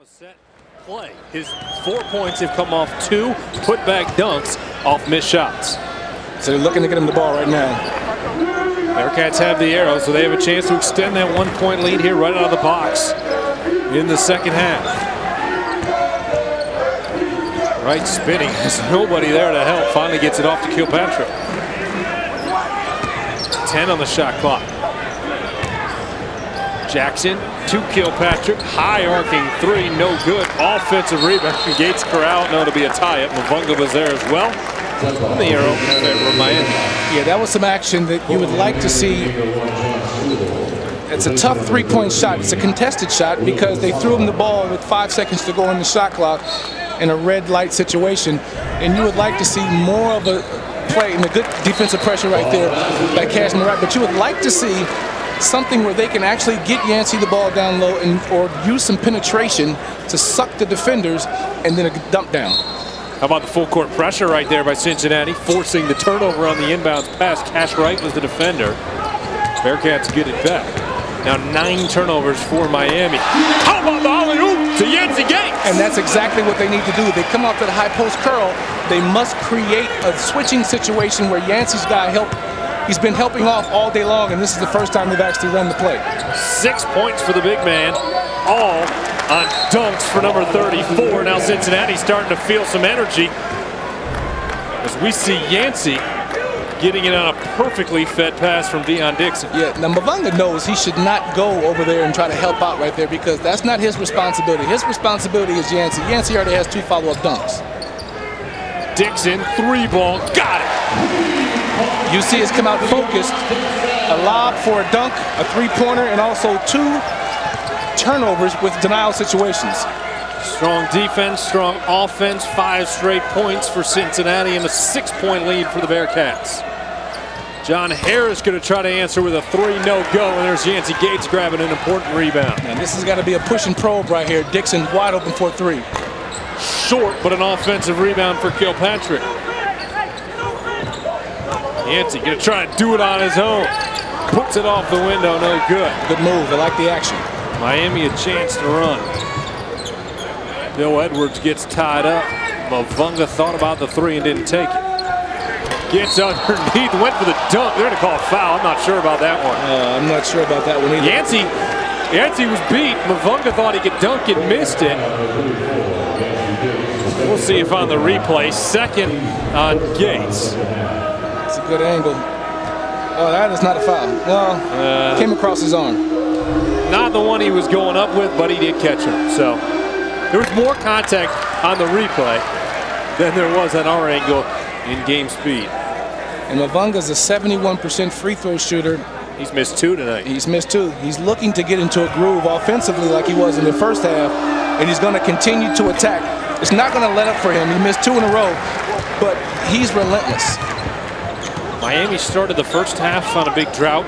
Off a set play. His 4 points have come off 2 putback dunks off missed shots. So they're looking to get him the ball right now. Bearcats have the arrow, so they have a chance to extend that 1-point lead here right out of the box in the second half. Right spinning. There's nobody there to help. Finally gets it off to Kilpatrick. 10 on the shot clock. Jackson to Kilpatrick. High arcing 3, no good. Offensive rebound. Gates corral. No, it'll be a tie-up. Mavunga was there as well. On the arrow in favor of Miami. Yeah, that was some action that you would like to see. It's a tough 3-point shot. It's a contested shot because they threw him the ball with 5 seconds to go in the shot clock in a red light situation. And you would like to see more of a play and a good defensive pressure right there by Cash Murat. But you would like to see something where they can actually get Yancey the ball down low or use some penetration to suck the defenders and then a dump down. How about the full court pressure right there by Cincinnati, forcing the turnover on the inbounds pass. Cash Wright was the defender. Bearcats get it back. Now 9 turnovers for Miami. How about the alley-oop to Yancey Gates? And that's exactly what they need to do. They come off to the high post curl. They must create a switching situation where Yancey's got help. He's been helping off all day long, and this is the first time they've actually run the play. 6 points for the big man, all on dunks for number 34. Now Cincinnati starting to feel some energy as we see Yancey getting it on a perfectly fed pass from Deion Dixon. Yeah, now Mavunga knows he should not go over there and try to help out right there because that's not his responsibility. His responsibility is Yancey. Yancey already has 2 follow-up dunks. Dixon, 3-ball, got it. UC has come out focused. A lob for a dunk, a 3-pointer, and also 2 turnovers with denial situations. Strong defense, strong offense, 5 straight points for Cincinnati and a 6-point lead for the Bearcats. John Harris going to try to answer with a 3, no go, and there's Yancey Gates grabbing an important rebound. And this has got to be a push and probe right here. Dixon wide open for 3. Short, but an offensive rebound for Kilpatrick. Yancey going to try to do it on his own. Puts it off the window, no good. Good move, I like the action. Miami a chance to run. Bill Edwards gets tied up. Mavunga thought about the 3 and didn't take it. Gets underneath, went for the dunk. They're going to call a foul. I'm not sure about that one. I'm not sure about that one either. Yancey was beat. Mavunga thought he could dunk it, missed it. We'll see if on the replay. 2nd on Gates. It's a good angle. Oh, that is not a foul. Well, came across his arm. Not the one he was going up with, but he did catch him. So there was more contact on the replay than there was on our angle in game speed. And Mavunga's a 71% free throw shooter. He's missed 2 tonight. He's missed 2. He's looking to get into a groove offensively like he was in the first half, and he's going to continue to attack. It's not going to let up for him. He missed 2 in a row, but he's relentless. Miami started the first half on a big drought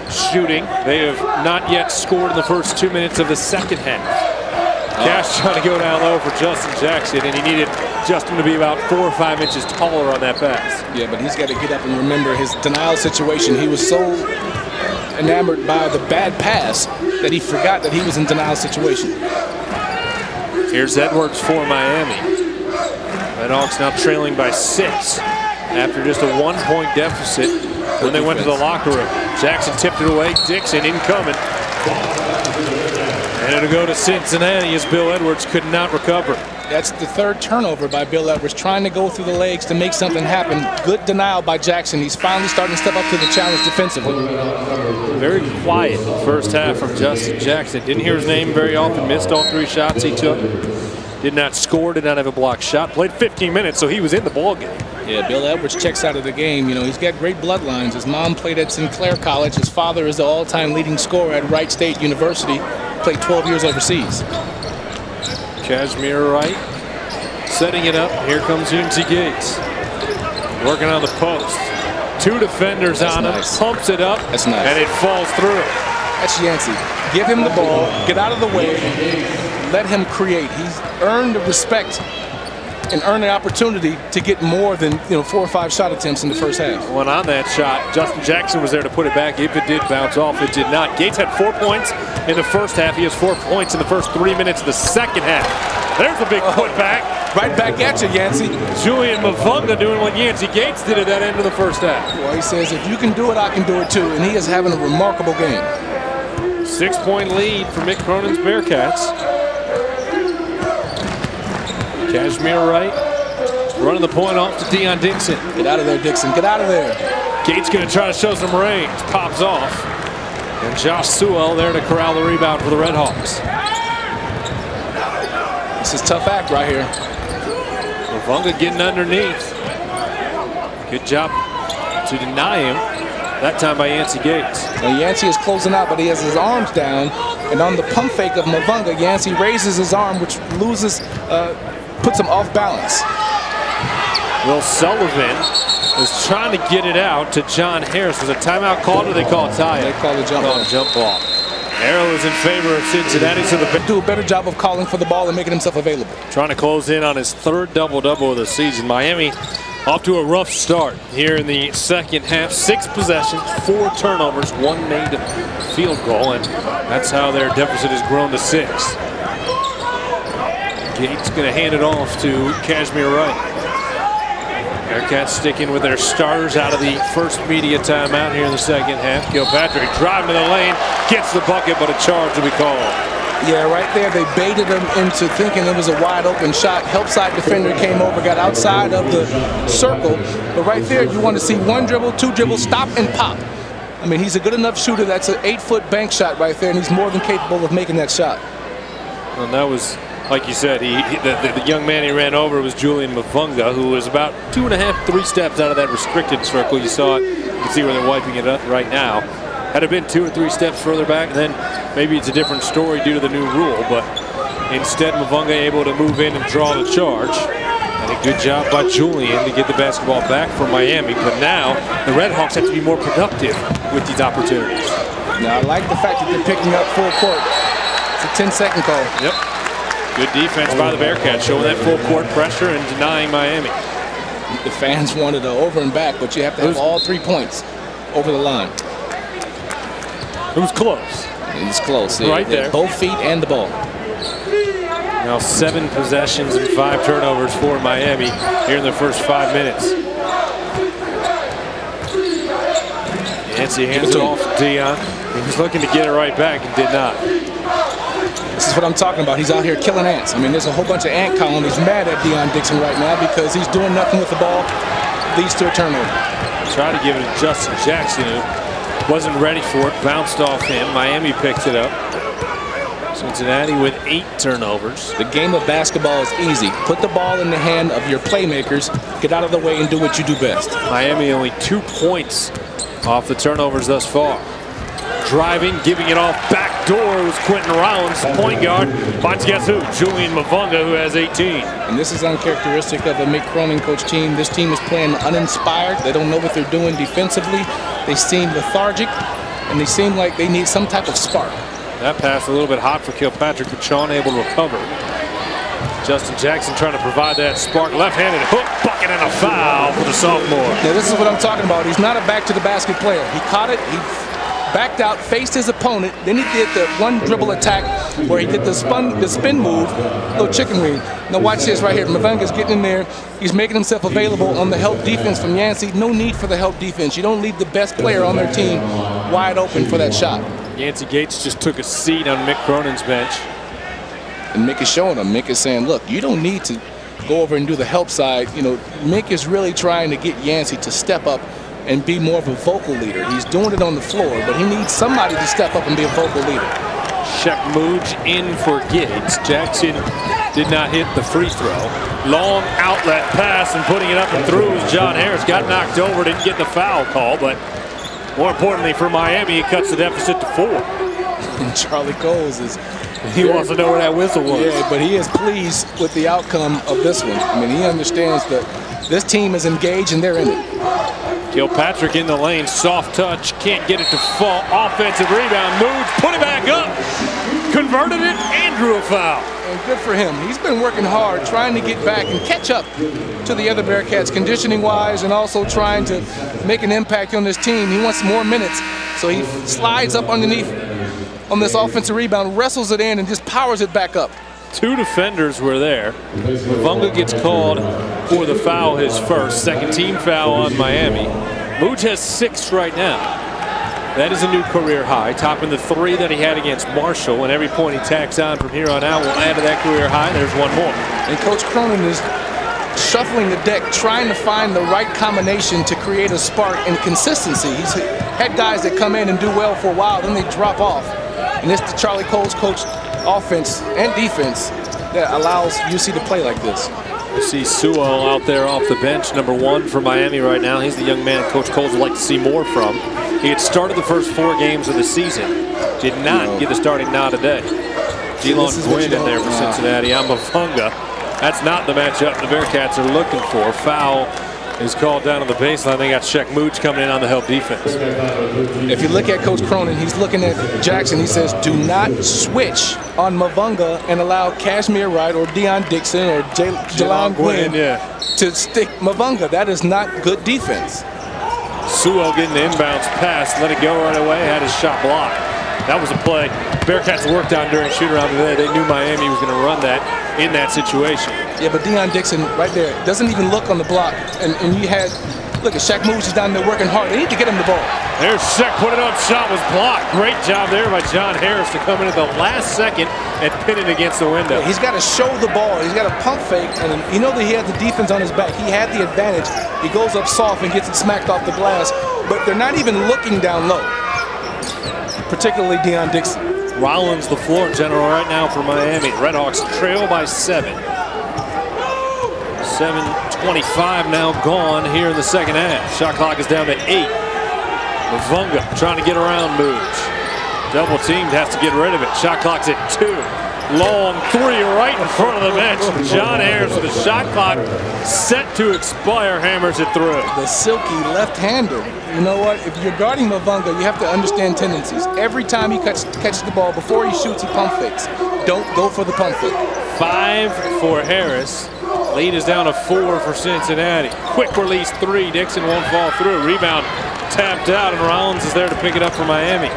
shooting. They have not yet scored in the first 2 minutes of the second half. Cash trying to go down low for Justin Jackson, and he needed Justin to be about 4 or 5 inches taller on that pass. Yeah, but he's got to get up and remember his denial situation. He was so enamored by the bad pass that he forgot that he was in denial situation. Here's Edwards for Miami. Red Hawks now trailing by 6 after just a 1-point deficit when they went to the locker room. Jackson tipped it away. Dixon incoming. And it'll go to Cincinnati as Bill Edwards could not recover. That's the 3rd turnover by Bill Edwards, trying to go through the legs to make something happen. Good denial by Jackson. He's finally starting to step up to the challenge defensively. Very quiet first half from Justin Jackson. Didn't hear his name very often. Missed all 3 shots he took. Did not score, did not have a blocked shot. Played 15 minutes, so he was in the ball game. Yeah, Bill Edwards checks out of the game. You know, he's got great bloodlines. His mom played at Sinclair College. His father is the all-time leading scorer at Wright State University. Played 12 years overseas. Kashmir Wright setting it up. Here comes Yancey Gates. Working on the post. 2 defenders on him. Pumps it up. That's nice. And it falls through. That's Yancey. Give him the ball. Get out of the way. Let him create. He's earned the respect and earn the opportunity to get more than 4 or 5 shot attempts in the first half. Well, on that shot, Justin Jackson was there to put it back. If it did bounce off, it did not. Gates had 4 points in the first half. He has 4 points in the first 3 minutes of the second half. There's a big putback. Right back at you, Yancey. Julian Mavunga doing what Yancey Gates did at that end of the first half. Well, he says, if you can do it, I can do it too. And he is having a remarkable game. 6-point lead for Mick Cronin's Bearcats. Cashmere right. Running the point off to Deion Dixon. Get out of there, Dixon. Get out of there. Gates going to try to show some range. Pops off. And Josh Sewell there to corral the rebound for the Red Hawks. This is tough act right here. Mavunga getting underneath. Good job to deny him. That time by Yancey Gates. Now Yancey is closing out, but he has his arms down. And on the pump fake of Mavunga, Yancey raises his arm, which puts him off balance. Will Sullivan is trying to get it out to John Harris. Was a timeout called, or they call it tie? They call it jump ball. Jump ball. Arrow is in favor of Cincinnati, so they do a better job of calling for the ball and making himself available. Trying to close in on his 3rd double-double of the season. Miami off to a rough start here in the second half. 6 possessions, 4 turnovers, 1 made field goal, and that's how their deficit has grown to 6. Gates going to hand it off to Cashmere Wright. Bearcats sticking with their starters out of the first media timeout here in the second half. Kilpatrick driving to the lane, gets the bucket, but a charge will be called. Yeah, right there they baited him into thinking it was a wide open shot. Help side defender came over, got outside of the circle. But right there you want to see 1 dribble, 2 dribbles, stop and pop. I mean, he's a good enough shooter. That's an 8-foot bank shot right there, and he's more than capable of making that shot. And that was, like you said, the young man he ran over was Julian Mavunga, who was about 2.5, 3 steps out of that restricted circle. You saw it. You can see where they're wiping it up right now. Had it been 2 or 3 steps further back, then maybe it's a different story due to the new rule. But instead, Mavunga able to move in and draw the charge. And a good job by Julian to get the basketball back from Miami. But now the Red Hawks have to be more productive with these opportunities. Now, I like the fact that they're picking up full court. It's a 10-second call. Yep. Good defense by the Bearcats, showing that full court pressure and denying Miami. The fans wanted an over and back, but you have to have all 3 points over the line. It was close. It was close. Right there. Both feet and the ball. Now 7 possessions and 5 turnovers for Miami here in the first 5 minutes. Yancey hands it off to Deion. He was looking to get it right back and did not. This is what I'm talking about. He's out here killing ants. I mean, there's a whole bunch of ant colonies mad at Deion Dixon right now because he's doing nothing with the ball. Leads to a turnover. Try to give it to Justin Jackson, who wasn't ready for it. Bounced off him. Miami picks it up. Cincinnati with 8 turnovers. The game of basketball is easy. Put the ball in the hand of your playmakers. Get out of the way and do what you do best. Miami only 2 points off the turnovers thus far. Driving, giving it off back door was Quentin Rollins, point guard. Finds guess who? Julian Mavunga, who has 18. And this is uncharacteristic of a Mick Cronin coach team. This team is playing uninspired. They don't know what they're doing defensively. They seem lethargic, and they seem like they need some type of spark. That pass a little bit hot for Kilpatrick, but Sean able to recover. Justin Jackson trying to provide that spark. Left-handed hook, bucket, and a foul for the sophomore. Now this is what I'm talking about. He's not a back-to-the-basket player. He caught it. He backed out, faced his opponent. Then he did the 1 dribble attack where he did the spin move, little chicken wing. Now watch this right here. Mavunga's getting in there. He's making himself available on the help defense from Yancey. No need for the help defense. You don't leave the best player on their team wide open for that shot. Yancey Gates just took a seat on Mick Cronin's bench. And Mick is showing him. Mick is saying, look, you don't need to go over and do the help side. You know, Mick is really trying to get Yancey to step up and be more of a vocal leader. He's doing it on the floor, but he needs somebody to step up and be a vocal leader. Shekmouj in for Gates. Jackson did not hit the free throw. Long outlet pass and putting it up and through as John Harris got knocked over, didn't get the foul call, but more importantly for Miami, he cuts the deficit to 4. And Charlie Coles is... He wants to know where that whistle was. Yeah, but he is pleased with the outcome of this one. I mean, he understands that this team is engaged and they're in it. Kilpatrick in the lane, soft touch, can't get it to fall. Offensive rebound, moves, put it back up. converted it, and drew a foul. And good for him. He's been working hard, trying to get back and catch up to the other Bearcats, conditioning-wise, and also trying to make an impact on this team. He wants more minutes, so he slides up underneath on this offensive rebound, wrestles it in, and just powers it back up. 2 defenders were there. Mavunga gets called for the foul, his first. Second team foul on Miami. Mooj has 6 right now. That is a new career high, topping the 3 that he had against Marshall. And every point he tacks on from here on out will add to that career high. There's one more. And Coach Cronin is shuffling the deck, trying to find the right combination to create a spark and consistency. He's had guys that come in and do well for a while, then they drop off. And it's the Charlie Cole's coached offense and defense that allows UC to play like this. You see Sewell out there off the bench, number 1 for Miami right now. He's the young man Coach Coles would like to see more from. He had started the first 4 games of the season. Did not get the starting nod today. Jelon Gwynn in there for Cincinnati. I'm Mavunga. That's not the matchup the Bearcats are looking for. Foul is called down on the baseline. They got Shaq Mooj coming in on the help defense. If you look at Coach Cronin, he's looking at Jackson. He says, do not switch on Mavunga and allow Kashmir Wright or Deion Dixon or Jelon Gwynn to stick Mavunga. That is not good defense. Sewell getting the inbounds pass, let it go right away, had his shot blocked. That was a play Bearcats worked on during shoot-around today. They knew Miami was going to run that in that situation. Yeah, but Deion Dixon right there doesn't even look on the block. And you had, look at Shaq Mooj is down there working hard. They need to get him the ball. There's Shaq, put it up, shot was blocked. Great job there by John Harris to come in at the last second and pin it against the window. Yeah, he's got to show the ball. He's got a pump fake, and you know that he had the defense on his back. He had the advantage. He goes up soft and gets it smacked off the glass, but they're not even looking down low, particularly Deion Dixon. Rollins, the floor general right now for Miami. Redhawks trail by 7. 7:25 now gone here in the second half. Shot clock is down to 8. Mavunga trying to get around Mooj. Double teamed, has to get rid of it. Shot clock's at 2. Long 3 right in front of the bench. John Harris with the shot clock set to expire, hammers it through. The silky left-hander. You know what? If you're guarding Mavunga, you have to understand tendencies. Every time he catches the ball, before he shoots, he pump fakes. Don't go for the pump fake. 5 for Harris. Lead is down to 4 for Cincinnati. Quick release 3. Dixon won't fall through. Rebound tapped out, and Rollins is there to pick it up for Miami.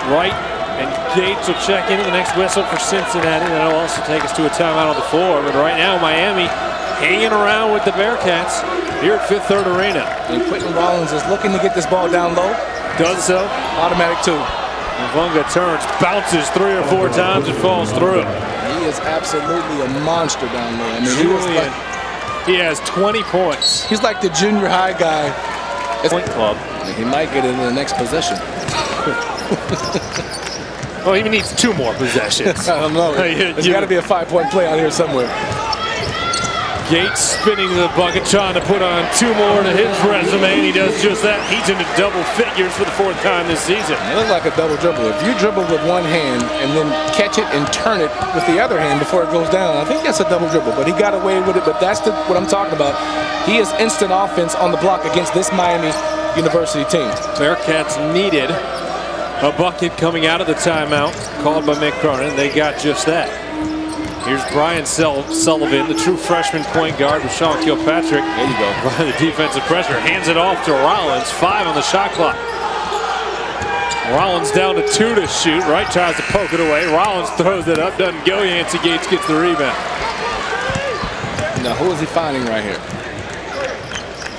Wright and Gates will check into the next whistle for Cincinnati. That'll also take us to a timeout on the floor. But right now, Miami hanging around with the Bearcats here at Fifth Third Arena. And Quentin Rollins is looking to get this ball down low. Does so. Automatic 2. Mavunga turns, bounces 3 or 4 times, and falls through. He is absolutely a monster down there. I mean, he has 20 points. He's like the junior high guy. Point club. He might get it in the next possession. Well, he needs 2 more possessions. I don't know. There's got to be a 5-point play out here somewhere. Gates spinning the bucket, trying to put on 2 more to his resume, and he does just that. He's into double figures for the 4th time this season. It looks like a double dribble. If you dribble with one hand and then catch it and turn it with the other hand before it goes down, I think that's a double dribble. But he got away with it. But that's what I'm talking about. He is instant offense on the block against this Miami University team. Bearcats needed a bucket coming out of the timeout called by Mick Cronin. They got just that. Here's Brian Sullivan, the true freshman point guard with Sean Kilpatrick. There you go. By the defensive pressure, hands it off to Rollins. 5 on the shot clock. Rollins down to 2 to shoot. Wright tries to poke it away. Rollins throws it up, doesn't go. Yancey Gates gets the rebound. Now, who is he finding right here?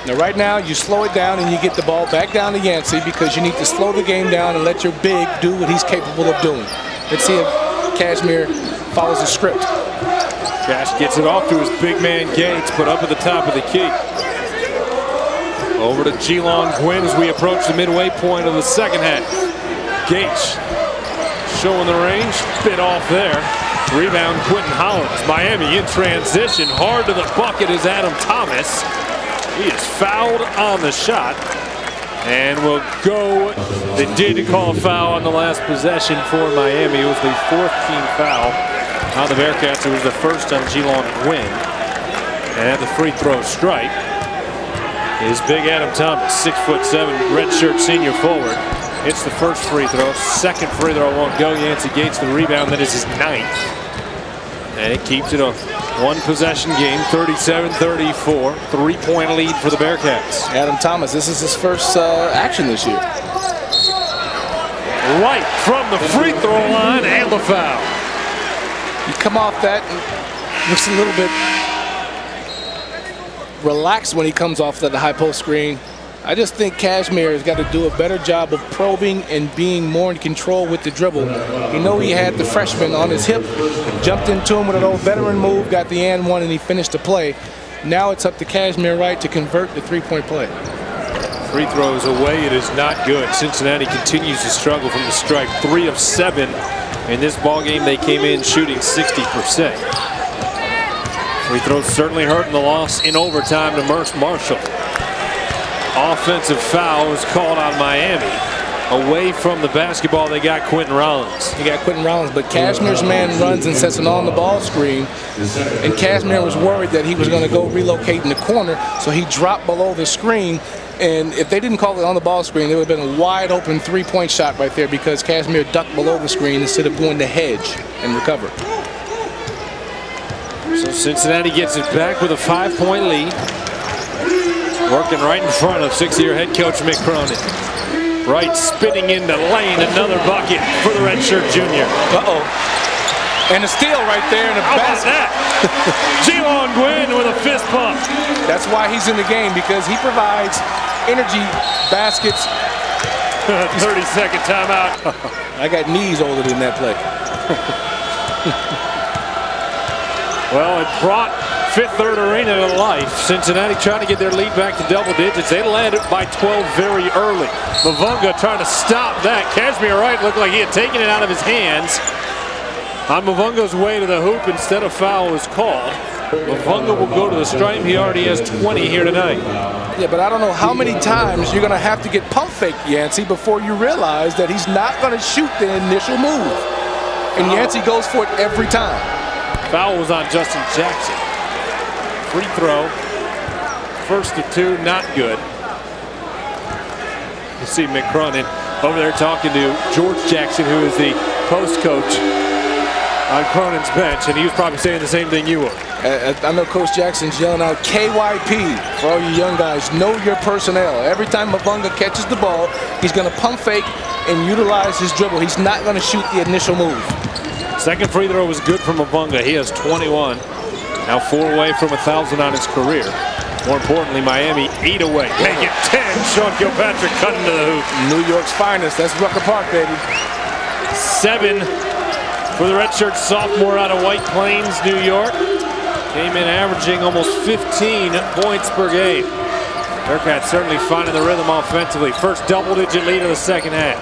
Now, right now, you slow it down and you get the ball back down to Yancey because you need to slow the game down and let your big do what he's capable of doing. Let's see if Kashmir follows the script. Cash gets it off to his big man Gates, put up at the top of the key. Over to Jelon Gwynn as we approach the midway point of the second half. Gates showing the range, bit off there. Rebound Quentin Hollins. Miami in transition. Hard to the bucket is Adam Thomas. He is fouled on the shot. And will go. They did call a foul on the last possession for Miami. It was the 4th team foul on the Bearcats. It was the first on Jelon Gwynn. And at the free throw stripe is big Adam Thomas, 6'7", redshirt senior forward. Hits the first free throw. Second free throw won't go. Yancey Gates the rebound. That is his 9th. And it keeps it a one-possession game, 37-34. 3-point lead for the Bearcats. Adam Thomas, this is his first action this year. Right from the free throw line and the foul. You come off that and looks a little bit relaxed when he comes off the high post screen. I just think Cashmere has got to do a better job of probing and being more in control with the dribble. You know, he had the freshman on his hip, jumped into him with an old veteran move, got the and one, and he finished the play. Now it's up to Cashmere Wright to convert the three-point play. Free throws away. It is not good. Cincinnati continues to struggle from the stripe. 3 of 7 in this ball game. They came in shooting 60%. Free throws certainly hurting the loss in overtime to Marshall. Offensive foul was called on Miami. Away from the basketball, they got Quentin Rollins. He got Quentin Rollins, but Cashmere's man runs and sets an on-the-ball screen, and Cashmere was worried that he was going to go relocate in the corner, so he dropped below the screen. And if they didn't call it on the ball screen, there would have been a wide open three-point shot right there because Cashmere ducked below the screen instead of going to hedge and recover. So Cincinnati gets it back with a 5-point lead. Working right in front of 6-year head coach Mick Cronin. Wright spinning into lane, another bucket for the redshirt junior. Uh-oh. And a steal right there in the basket. How about that? Jelon Gwynn with a fist pump. That's why he's in the game, because he provides energy baskets. 30-second timeout. I got knees older than that play. Well, it brought Fifth Third Arena to life. Cincinnati trying to get their lead back to double digits. They led it by 12 very early. Mavunga trying to stop that. Cashmere Wright looked like he had taken it out of his hands. On Mavunga's way to the hoop, instead of foul was called. Mavunga will go to the stripe. He already has 20 here tonight. Yeah, but I don't know how many times you're going to have to get pump fake Yancey before you realize that he's not going to shoot the initial move. And Yancey goes for it every time. Foul was on Justin Jackson. Free throw. First of 2, not good. You see Mick Cronin over there talking to George Jackson, who is the post coach on Cronin's bench, and he was probably saying the same thing you were. I know Coach Jackson's yelling out KYP for all you young guys. Know your personnel. Every time Mavunga catches the ball, he's going to pump fake and utilize his dribble. He's not going to shoot the initial move. Second free throw was good from Mavunga. He has 21. Now 4 away from 1,000 on his career. More importantly, Miami 8 away. Make it 10. Sean Kilpatrick cutting to the hoop. New York's finest. That's Rucker Park, baby. 7 for the redshirt sophomore out of White Plains, New York. Came in averaging almost 15 points per game. Bearcats certainly finding the rhythm offensively. First double-digit lead of the second half.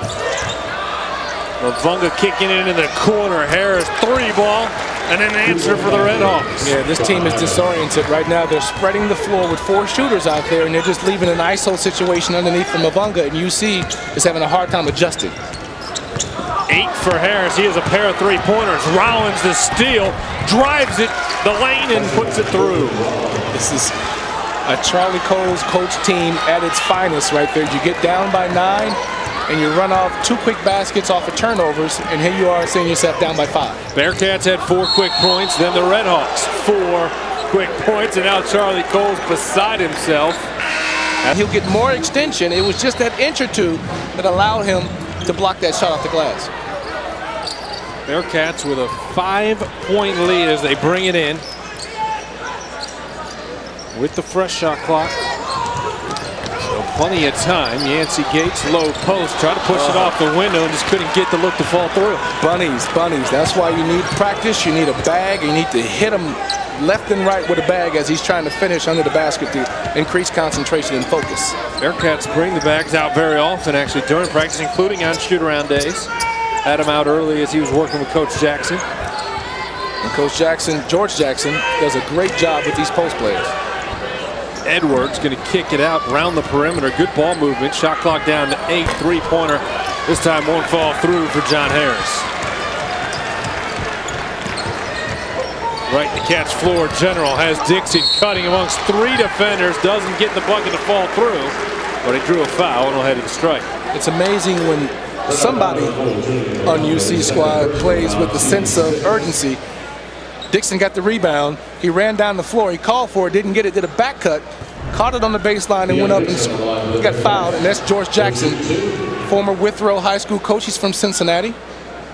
Mavunga kicking it into the corner. Harris 3-ball. And an answer for the Redhawks. Yeah, this team is disoriented right now. They're spreading the floor with 4 shooters out there, and they're just leaving an ISO situation underneath for Mavunga, and UC is having a hard time adjusting. 8 for Harris. He has a pair of 3-pointers. Rollins the steal, drives it the lane and puts it through. This is a Charlie Cole's coach team at its finest right there. You get down by 9, and you run off 2 quick baskets off of turnovers, and here you are seeing yourself down by 5. Bearcats had 4 quick points, then the Redhawks 4 quick points, and now Charlie Cole's beside himself. And he'll get more extension. It was just that inch or 2 that allowed him to block that shot off the glass. Bearcats with a 5-point lead as they bring it in with the fresh shot clock. Plenty of time. Yancey Gates, low post, tried to push it off the window and just couldn't get the look to fall through. Bunnies. That's why you need practice. You need a bag. You need to hit him left and right with a bag as he's trying to finish under the basket to increase concentration and focus. Bearcats bring the bags out very often, actually, during practice, including on shoot-around days. Had him out early as he was working with Coach Jackson. And Coach Jackson, George Jackson, does a great job with these post players. Edwards going to kick it out around the perimeter. Good ball movement. Shot clock down to 8. 3-pointer. This time won't fall through for John Harris. Right in the catch floor. General has Dixon cutting amongst 3 defenders. Doesn't get the bucket to fall through, but he drew a foul and will head to the strike. It's amazing when somebody on UC squad plays with the sense of urgency. Dixon got the rebound. He ran down the floor. He called for it, didn't get it, did a back cut, caught it on the baseline and went up and got fouled. And that's George Jackson, former Withrow High School coach. He's from Cincinnati.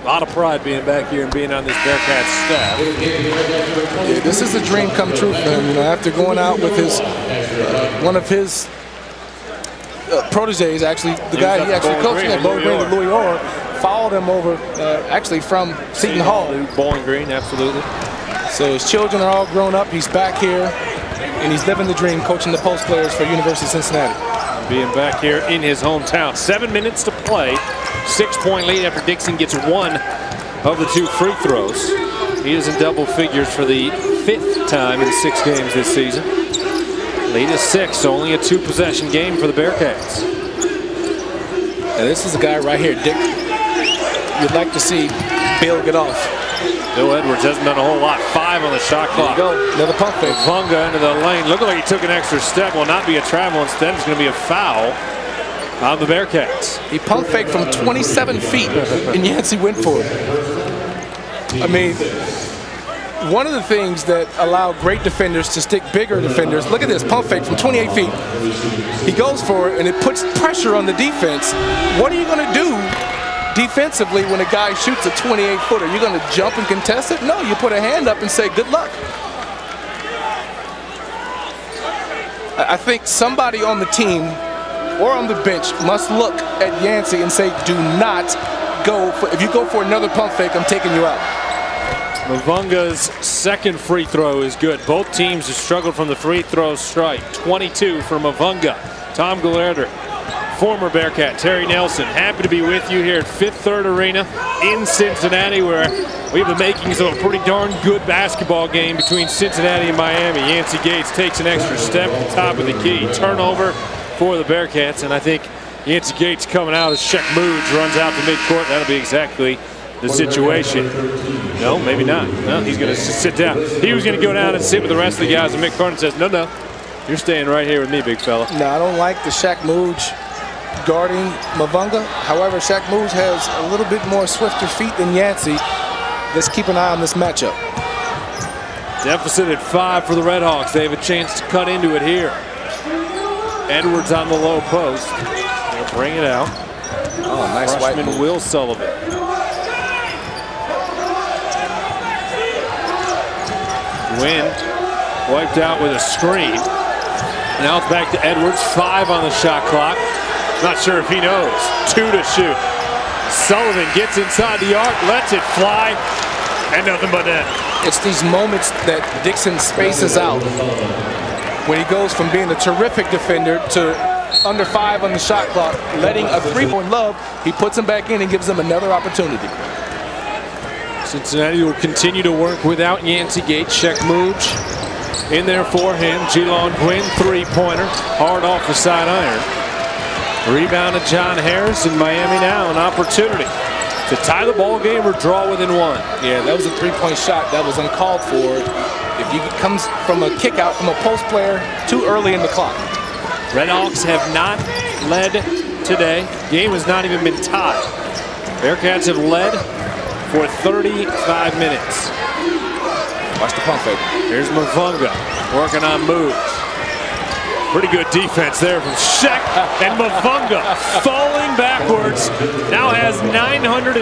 A lot of pride being back here and being on this Bearcats staff. Yeah, this is a dream come true for him. You know, after going out with his one of his proteges, actually, the guy he actually coached at Bowling Green with Louis Orr, followed him over, actually from Seton Hall. Bowling Green, absolutely. So his children are all grown up. He's back here, and he's living the dream, coaching the post players for University of Cincinnati. Being back here in his hometown. 7 minutes to play. 6-point lead after Dixon gets one of the 2 free throws. He is in double figures for the 5th time in 6 games this season. Lead is 6, so only a 2-possession game for the Bearcats. Now this is a guy right here, Dick. You'd like to see Bill get off. Bill Edwards hasn't done a whole lot. 5 on the shot clock. There you go. Another pump fake. Mavunga into the lane. Looking like he took an extra step. Will not be a travel. Instead, it's going to be a foul on the Bearcats. He pump faked from 27 feet, and Yancey went for it. I mean, one of the things that allow great defenders to stick bigger defenders, look at this, pump fake from 28 feet. He goes for it, and it puts pressure on the defense. What are you going to do defensively when a guy shoots a 28-footer? You're going to jump and contest it? No, you put a hand up and say, good luck. I think somebody on the team or on the bench must look at Yancey and say, do not go for, if you go for another pump fake, I'm taking you out. Mavunga's second free throw is good. Both teams have struggled from the free throw strike. 22 for Mavunga. Tom Gallarder, former Bearcat, Terry Nelson, happy to be with you here at Fifth Third Arena in Cincinnati, where we have the makings of a pretty darn good basketball game between Cincinnati and Miami. Yancey Gates takes an extra step at the top of the key. Turnover for the Bearcats, and I think Yancey Gates coming out as Shek Moods runs out to midcourt. That'll be exactly the situation. No, maybe not. No, he's going to sit down. He was going to go down and sit with the rest of the guys, and Mick Carden says, no, no, you're staying right here with me, big fella. No, I don't like the Shek Moods guarding Mavunga. However, Shek Moods has a little bit more swifter feet than Yancey. Let's keep an eye on this matchup. Deficit at 5 for the Red Hawks. They have a chance to cut into it here. Edwards on the low post. They'll bring it out. Oh, nice white freshman move. Will Sullivan. Wynn wiped out with a screen. Now it's back to Edwards. 5 on the shot clock. Not sure if he knows. 2 to shoot. Sullivan gets inside the arc, lets it fly, and nothing but net. It's these moments that Dixon spaces out when he goes from being a terrific defender to under 5 on the shot clock, letting a 3-point love. He puts him back in and gives him another opportunity. Cincinnati will continue to work without Yancey Gates. Shek Mooch in there for him. Jelon Quinn, 3-pointer, hard off the side iron. Rebound to John Harris, and Miami now an opportunity to tie the ball game or draw within 1. Yeah, that was a 3-point shot that was uncalled for. If you comes from a kick out from a post player too early in the clock. Red Hawks have not led today. Game has not even been tied. Bearcats have led for 35 minutes. Watch the pump fake. Here's Mavunga working on moves. Pretty good defense there from Shek, and Mavunga falling backwards. Now has 999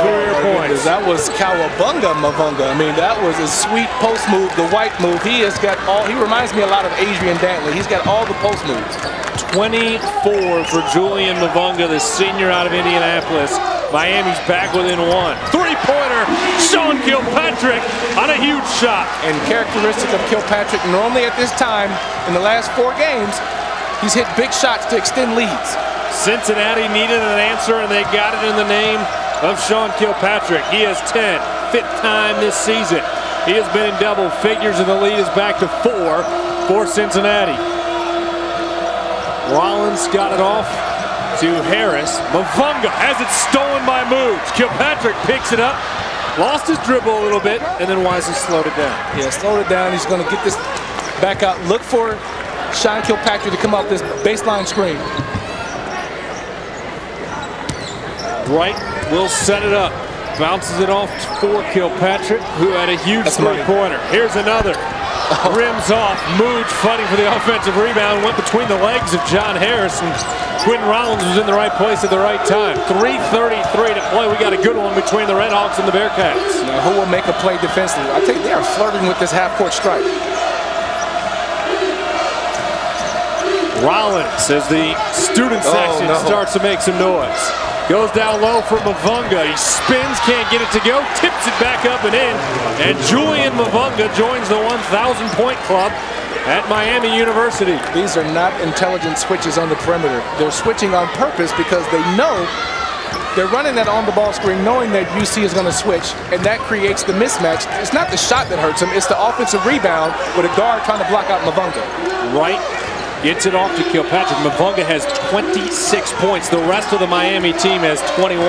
career points. That was cowabunga Mavunga. I mean, that was a sweet post move, the white move. He has got all, he reminds me a lot of Adrian Dantley. He's got all the post moves. 24 for Julian Mavunga, the senior out of Indianapolis. Miami's back within 1. 3-pointer, Sean Kilpatrick on a huge shot. And characteristic of Kilpatrick, normally at this time in the last 4 games, he's hit big shots to extend leads. Cincinnati needed an answer, and they got it in the name of Sean Kilpatrick. He has 10, 5th time this season. He has been in double figures, and the lead is back to 4 for Cincinnati. Rollins got it off to Harris. Mavunga has it stolen by Moods. Kilpatrick picks it up, lost his dribble a little bit, and then wisely slowed it down. Yeah, slowed it down. He's going to get this back out. Look for Sean Kilpatrick to come off this baseline screen. Wright will set it up. Bounces it off for Kilpatrick, who had a huge three-pointer. Here's another. Rims off. Mooj fighting for the offensive rebound. Went between the legs of John Harris, and Quentin Rollins was in the right place at the right time. 3:33 to play. We got a good one between the Redhawks and the Bearcats. Now, who will make a play defensively? I tell you, they are flirting with this half-court strike. Rollins, as the student section starts to make some noise. Goes down low for Mavunga. He spins, can't get it to go, tips it back up and in. And Julian Mavunga joins the 1,000-point club at Miami University. These are not intelligent switches on the perimeter. They're switching on purpose because they know they're running that on-the-ball screen knowing that UC is going to switch, and that creates the mismatch. It's not the shot that hurts them, it's the offensive rebound with a guard trying to block out Mavunga. Right. Gets it off to Kilpatrick. Mavunga has 26 points. The rest of the Miami team has 21.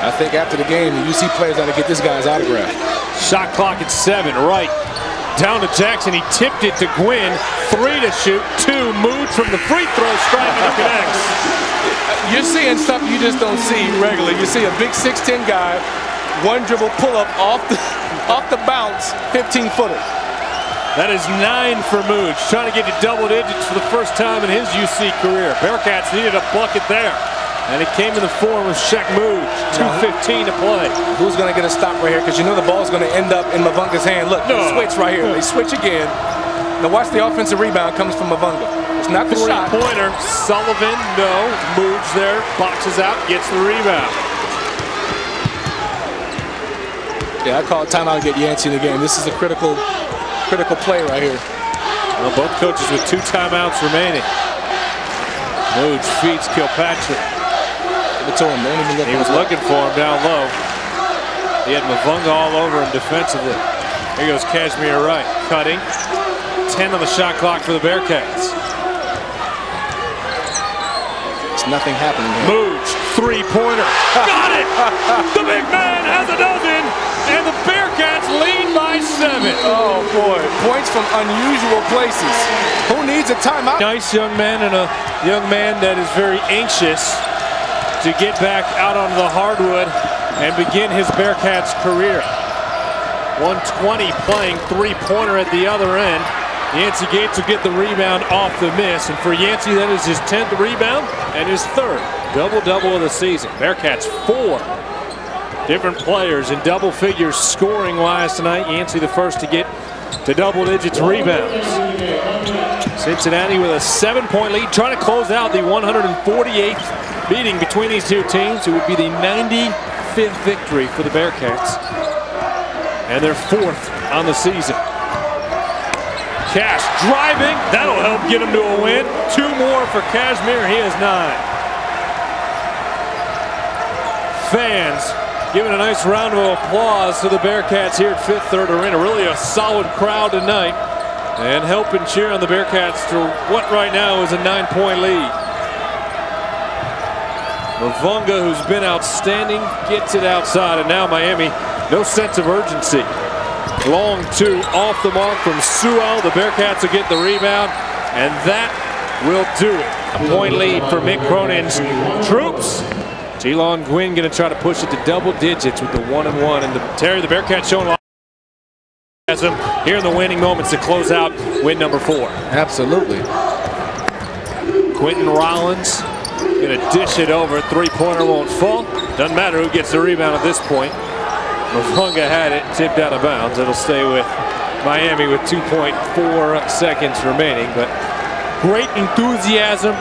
I think after the game, the UC players ought to get this guy's autograph. Shot clock at 7. Right. Down to Jackson. He tipped it to Gwynn. 3 to shoot. 2. Mooj from the free throw stripe and it connects. You're seeing stuff you just don't see regularly. You see a big 6'10 guy, one dribble pull-up off the bounce, 15-footer. That is 9 for Mooj, trying to get to double digits for the first time in his UC career. Bearcats needed a bucket there, and it came in the form of Shaq Mooj. 2:15 to play. Who's going to get a stop right here? Because you know the ball's going to end up in Mavunga's hand. Look, they switch right here. They switch again. Now watch the offensive rebound comes from Mavunga. It's not the shot. Three-pointer. Sullivan, no. Mooj there, boxes out, gets the rebound. Yeah, I call it timeout to get Yancey in the game. This is a critical play right here. Well, both coaches with 2 timeouts remaining. Mooj feeds Kilpatrick. Give it to him. Don't even look. He was looking for him down low. He had Mavunga all over him defensively. Here goes Kashmir Wright, cutting. 10 on the shot clock for the Bearcats. It's nothing happening here. Mooj, three-pointer. Got it! The big man has a dozen, and the Bearcats lead by 7. Oh, boy. Points from unusual places. Who needs a timeout? Nice young man, and a young man that is very anxious to get back out onto the hardwood and begin his Bearcats career. 120 playing three-pointer at the other end. Yancey Gates will get the rebound off the miss, and for Yancey, that is his 10th rebound and his 3rd double-double of the season. Bearcats 4 different players in double figures scoring last tonight. Yancey the first to get to double digits rebounds. Cincinnati with a 7-point lead, trying to close out the 148th beating between these two teams. It would be the 95th victory for the Bearcats, and their 4th on the season. Cash driving, that'll help get him to a win. 2 more for Kashmir, he has 9. Fans giving a nice round of applause to the Bearcats here at Fifth Third Arena. Really a solid crowd tonight, and helping cheer on the Bearcats to what right now is a 9-point lead. Mavunga, who's been outstanding, gets it outside, and now Miami, no sense of urgency. Long 2 off the mark from Sewell. The Bearcats will get the rebound, and that will do it. A point lead for Mick Cronin's troops. Jelon Gwynn going to try to push it to double digits with the 1-1. And Terry, the Bearcats showing a lot of enthusiasm here in the winning moments to close out win number 4. Absolutely. Quentin Rollins going to dish it over. Three-pointer won't fall. Doesn't matter who gets the rebound at this point. Mavunga had it, tipped out of bounds. It'll stay with Miami with 2.4 seconds remaining. But great enthusiasm.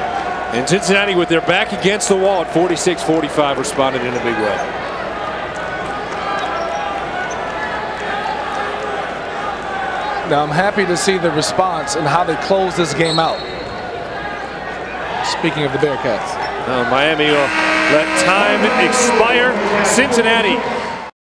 And Cincinnati, with their back against the wall at 46-45, responded in a big way. Now, I'm happy to see the response and how they close this game out. Speaking of the Bearcats. Miami will let time expire. Cincinnati